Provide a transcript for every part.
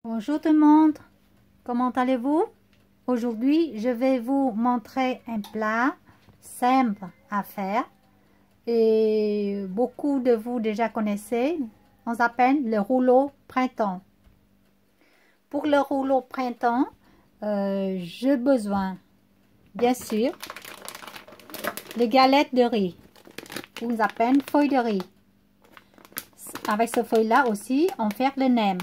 Bonjour tout le monde, comment allez-vous? Aujourd'hui, je vais vous montrer un plat simple à faire et beaucoup de vous déjà connaissez. On s'appelle le rouleau printemps. Pour le rouleau printemps, j'ai besoin, bien sûr, les galettes de riz. On appelle feuille de riz. Avec ce feuille-là aussi, on fait le nem.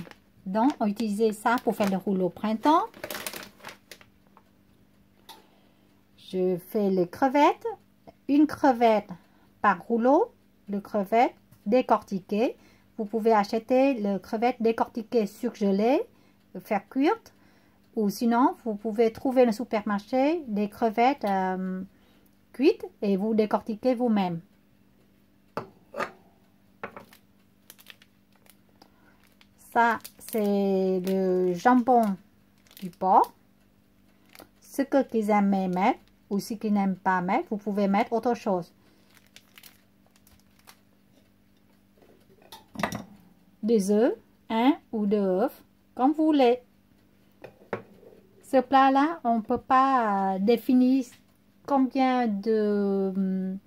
Donc, on utilise ça pour faire le rouleau printemps. Je fais les crevettes. Une crevette par rouleau. Le crevette décortiqué. Vous pouvez acheter le crevette décortiqué surgelé, faire cuire. Ou sinon, vous pouvez trouver dans le supermarché des crevettes cuites et vous décortiquez vous-même. Ça, c'est le jambon du porc. Ce que qu'ils aiment mettre ou ce qu'ils n'aiment pas mettre, vous pouvez mettre autre chose. Des œufs, un ou deux œufs, comme vous voulez. Ce plat-là, on ne peut pas définir combien de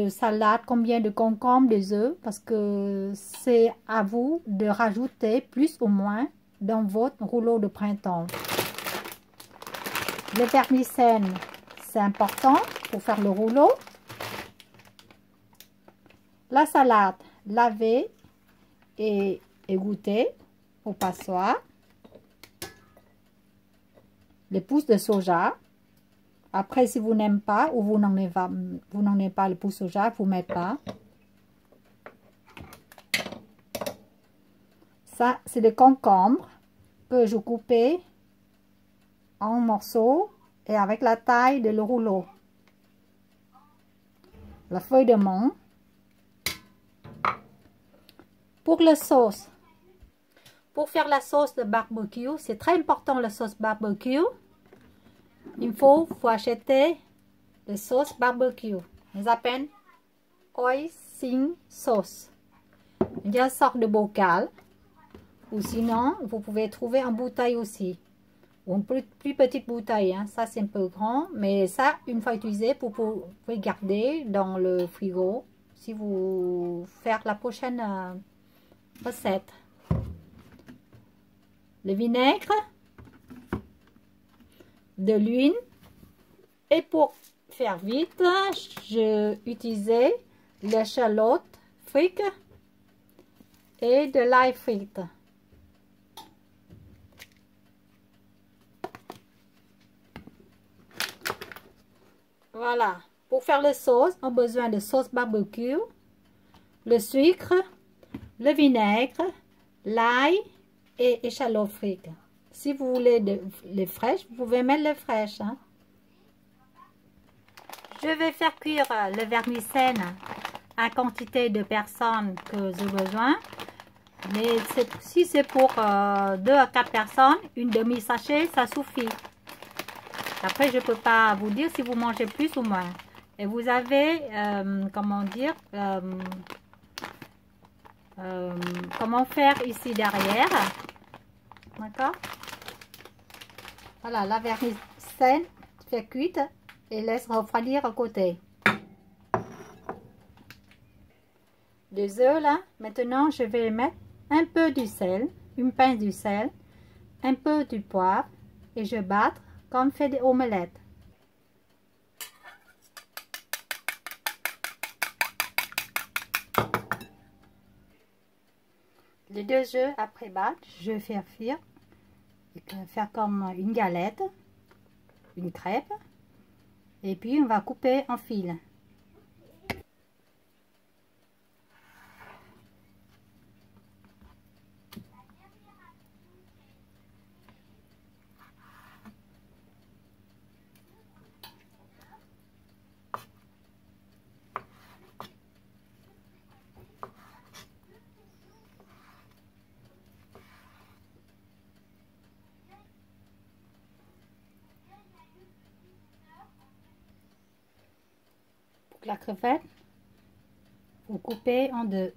salade, combien de concombres, des œufs, parce que c'est à vous de rajouter plus ou moins dans votre rouleau de printemps. Le vermicelle, c'est important pour faire le rouleau. La salade, lavée et égouttée au passoire. Les pousses de soja. Après, si vous n'aimez pas ou vous n'en avez pas le pouce soja, vous ne mettez pas. Ça, c'est des concombres que je coupais en morceaux et avec la taille de le rouleau. La feuille de menthe. Pour la sauce. Pour faire la sauce de barbecue, c'est très important la sauce barbecue. Il faut acheter la sauce barbecue. On appelle hoisin sauce. Il y a une sorte de bocal. Ou sinon, vous pouvez trouver en bouteille aussi. Ou une plus petite bouteille. Hein. Ça, c'est un peu grand. Mais ça, une fois utilisé, vous pouvez garder dans le frigo. Si vous faites la prochaine recette. Le vinaigre. De l'huile. Et pour faire vite, j'ai utilisé l'échalote frite et de l'ail frite. Voilà. Pour faire la sauce, on a besoin de sauce barbecue, le sucre, le vinaigre, l'ail et échalote frite. Si vous voulez les fraîches, vous pouvez mettre les fraîches. Hein. Je vais faire cuire le vermicelle à quantité de personnes que j'ai besoin. Mais si c'est pour 2 à 4 personnes, une demi-sachet, ça suffit. Après, je ne peux pas vous dire si vous mangez plus ou moins. Et vous avez, comment dire, comment faire ici derrière. D'accord? Voilà, la vermicelle fait cuite et laisse refroidir à côté. Les œufs là, maintenant je vais mettre un peu du sel, une pince du sel, un peu du poivre et je battre comme on fait des omelettes. Les 2 œufs après battre, je vais faire cuire, faire comme une galette, une crêpe, et puis on va couper en fil. La crevette, vous coupez en deux.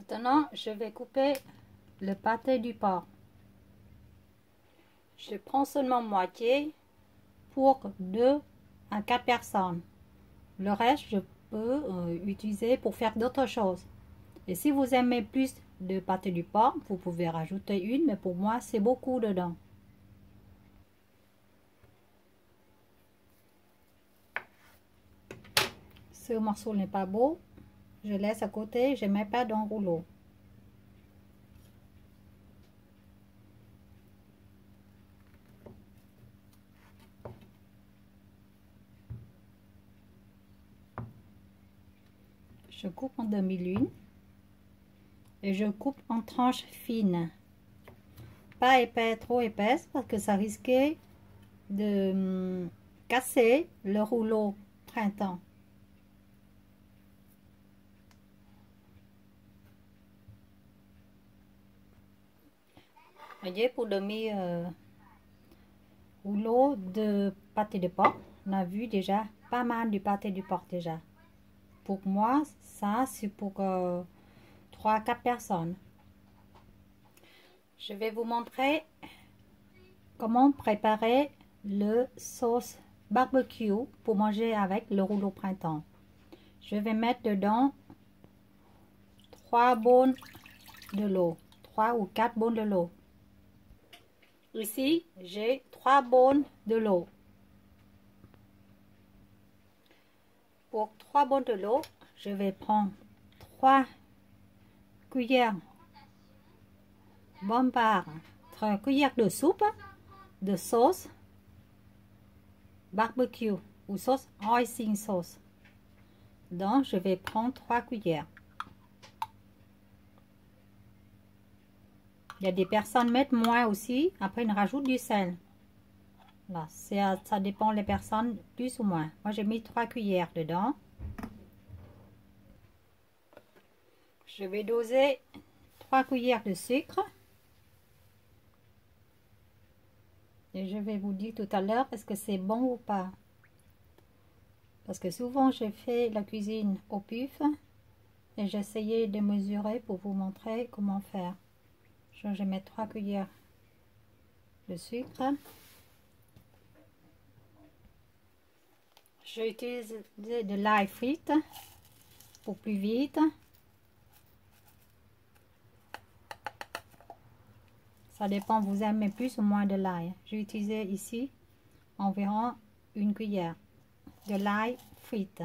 Maintenant, je vais couper le pâté du porc. Je prends seulement moitié pour 2 à 4 personnes. Le reste, je peux utiliser pour faire d'autres choses. Et si vous aimez plus de pâté du porc, vous pouvez rajouter une, mais pour moi, c'est beaucoup dedans. Ce morceau n'est pas beau. Je laisse à côté, je ne mets pas dans le rouleau. Je coupe en demi-lune et je coupe en tranches fines. Pas épais, trop épaisse parce que ça risquait de casser le rouleau printemps. Voyez, pour demi rouleau de pâté de porc, on a vu déjà pas mal du pâté du porc déjà. Pour moi, ça c'est pour 3-4 personnes. Je vais vous montrer comment préparer le sauce barbecue pour manger avec le rouleau printemps. Je vais mettre dedans 3 bonnes de l'eau, 3 ou 4 bonnes de l'eau. Ici, j'ai 3 bonnes de l'eau. Pour 3 bonnes de l'eau, je vais prendre 3 cuillères bonne part, 3 cuillères de soupe de sauce barbecue ou sauce hoisin sauce. Donc, je vais prendre 3 cuillères. Il y a des personnes qui mettent moins aussi, après ils rajoutent du sel. Là, ça dépend les personnes, plus ou moins. Moi, j'ai mis 3 cuillères dedans. Je vais doser 3 cuillères de sucre. Et je vais vous dire tout à l'heure, est-ce que c'est bon ou pas. Parce que souvent, je fais la cuisine au pif. Et j'essayais de mesurer pour vous montrer comment faire. Je vais mettre 3 cuillères de sucre. Je vais utiliser de l'ail frite pour plus vite. Ça dépend, vous aimez plus ou moins de l'ail. J'ai utilisé ici environ 1 cuillère de l'ail frite.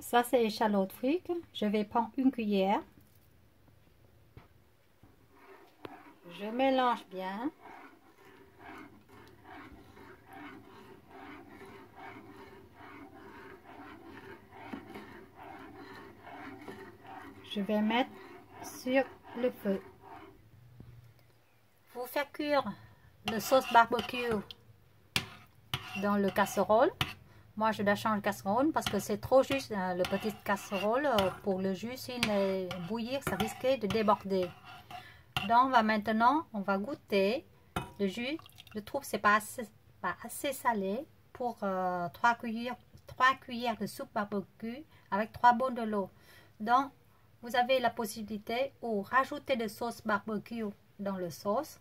Ça, c'est échalote frites. Je vais prendre 1 cuillère. Je mélange bien. Je vais mettre sur le feu. Pour faire cuire le sauce barbecue dans le casserole, moi je dois changer de casserole parce que c'est trop juste le petit casserole pour le jus. S'il est bouillir, ça risquait de déborder. Donc maintenant on va goûter le jus. Je trouve que c'est pas assez salé pour 3 cuillères de soupe barbecue avec 3 bonnes de l'eau. Donc vous avez la possibilité de rajouter de sauce barbecue dans le sauce,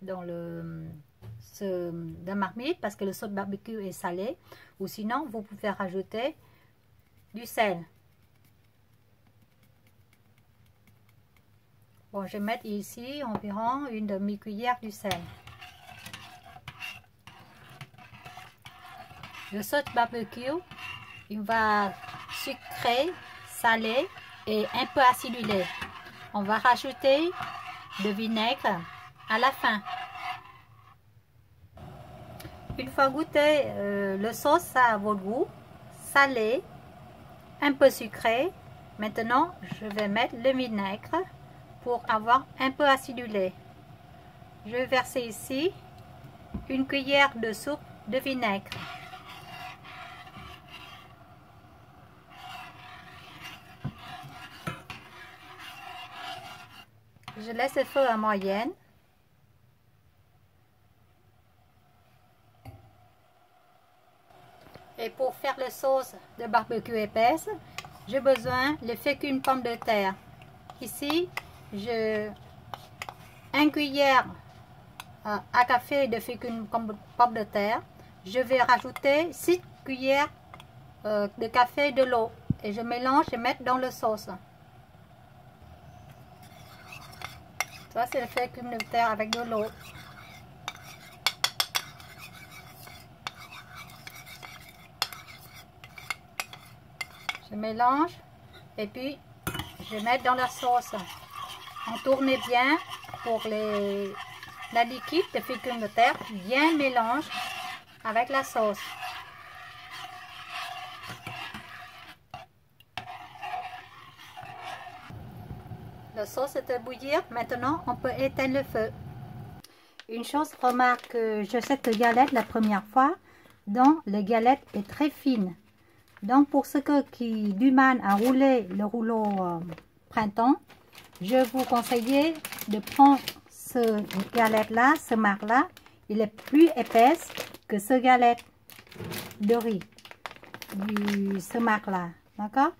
dans la marmite, parce que le sauce barbecue est salé, ou sinon vous pouvez rajouter du sel. Bon, je vais mettre ici environ 1 demi-cuillère du sel. Le sauce barbecue, il va sucrer, salé et un peu acidulé. On va rajouter de vinaigre à la fin. Une fois goûté le sauce à votre goût, salé, un peu sucré. Maintenant, je vais mettre le vinaigre pour avoir un peu acidulé. Je vais verser ici 1 cuillère de soupe de vinaigre. Je laisse le feu à moyenne. Et pour faire la sauce de barbecue épaisse, j'ai besoin de fécule pomme de terre. Ici, je 1 cuillère à café de fécule pomme de terre. Je vais rajouter 6 cuillères de café de l'eau et je mélange et mets dans la sauce. Ça, c'est le fécule de terre avec de l'eau. Je mélange et puis je mets dans la sauce. On tourne bien pour la liquide de fécule de terre bien mélange avec la sauce. La sauce est à bouillir. Maintenant, on peut éteindre le feu. Une chose, remarque, je cette galette la première fois, donc la galette est très fine. Donc pour ceux qui du mal à rouler le rouleau printemps, je vous conseille de prendre ce galette là, ce marque là, il est plus épaisse que ce galette de riz, ce marque là, d'accord?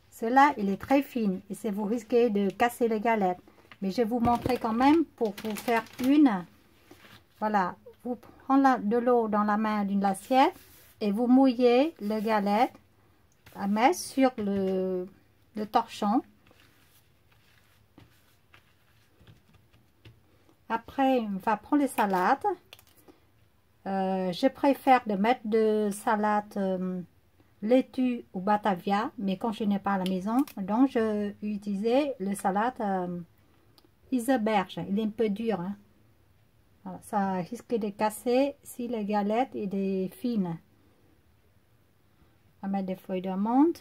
Cela il est très fine et c'est vous risquez de casser les galettes, mais je vais vous montrer quand même pour vous faire une. Voilà, vous prenez de l'eau dans la main d'une assiette et vous mouillez le galette à mettre sur le torchon. Après, on va prendre les salades. Je préfère de mettre de salade laitue ou batavia, mais quand je n'ai pas à la maison, donc je utilisais le salade iceberg. Il est un peu dur, hein. Voilà, ça risque de casser si la galette est fine. On va mettre des feuilles d'amande.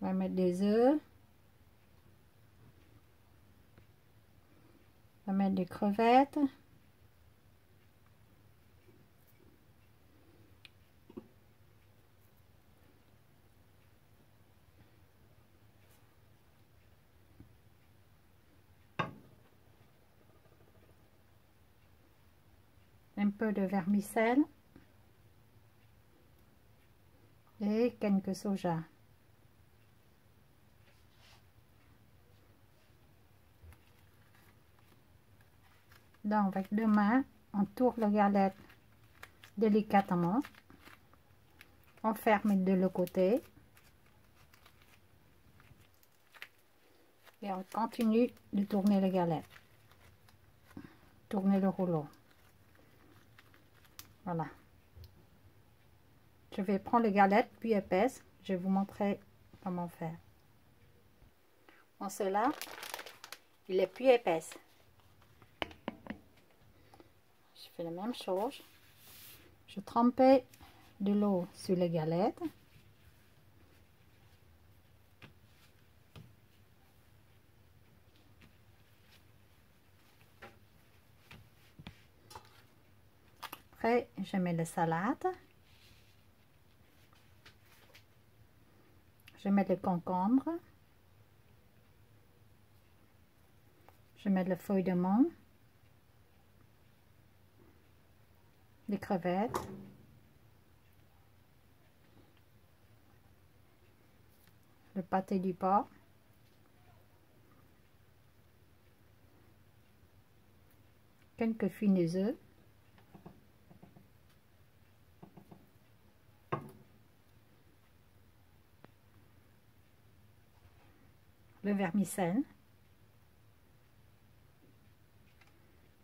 On va mettre des œufs. On va mettre des crevettes. Un peu de vermicelle. Et quelques soja. Donc avec deux mains, on tourne la galette délicatement. On ferme de l'autre côté. Et on continue de tourner la galette. Tourner le rouleau. Voilà. Je vais prendre les galettes plus épaisses. Je vais vous montrer comment faire. Bon, cela, il est plus épaisse. Je fais la même chose. Je trempe de l'eau sur les galettes. Après, je mets la salade. Je mets le concombre. Je mets la feuille de menthe. Les crevettes. Le pâté du porc. Quelques fines œufs. Le vermicelle.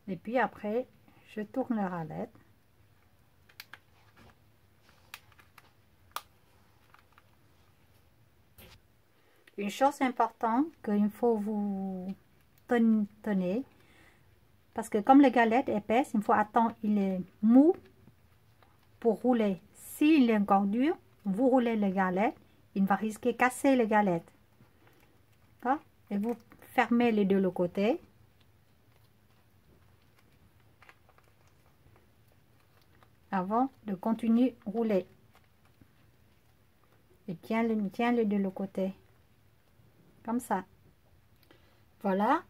Et puis après, je tourne la ralette. Une chose importante qu'il faut vous tenir, parce que comme les galettes épaisses, il faut attendre il est mou pour rouler. S'il est encore dur, vous roulez les galettes, il va risquer de casser les galettes. Et vous fermez les deux côtés. Avant de continuer à rouler. Et tiens les deux côtés. comme ça. Voilà,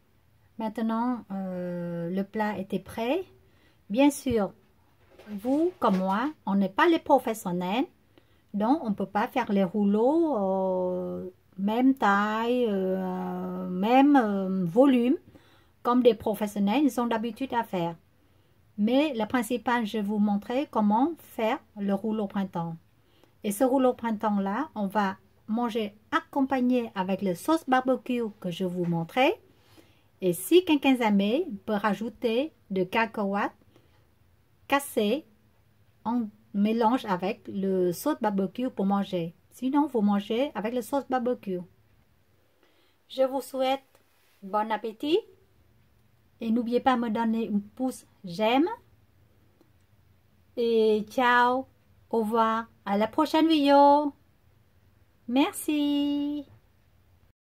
maintenant le plat était prêt. Bien sûr, vous comme moi, on n'est pas les professionnels, donc on ne peut pas faire les rouleaux même taille, même volume, comme des professionnels, ils ont d'habitude à faire. Mais le principal, je vais vous montrer comment faire le rouleau printemps. Et ce rouleau printemps-là, on va manger accompagné avec le sauce barbecue que je vous montrais. Et si quelqu'un aime, peut rajouter de cacahuètes cassées en mélange avec le sauce barbecue pour manger. Sinon, vous mangez avec le sauce barbecue. Je vous souhaite bon appétit. Et n'oubliez pas de me donner un pouce j'aime. Et ciao, au revoir, à la prochaine vidéo. Merci.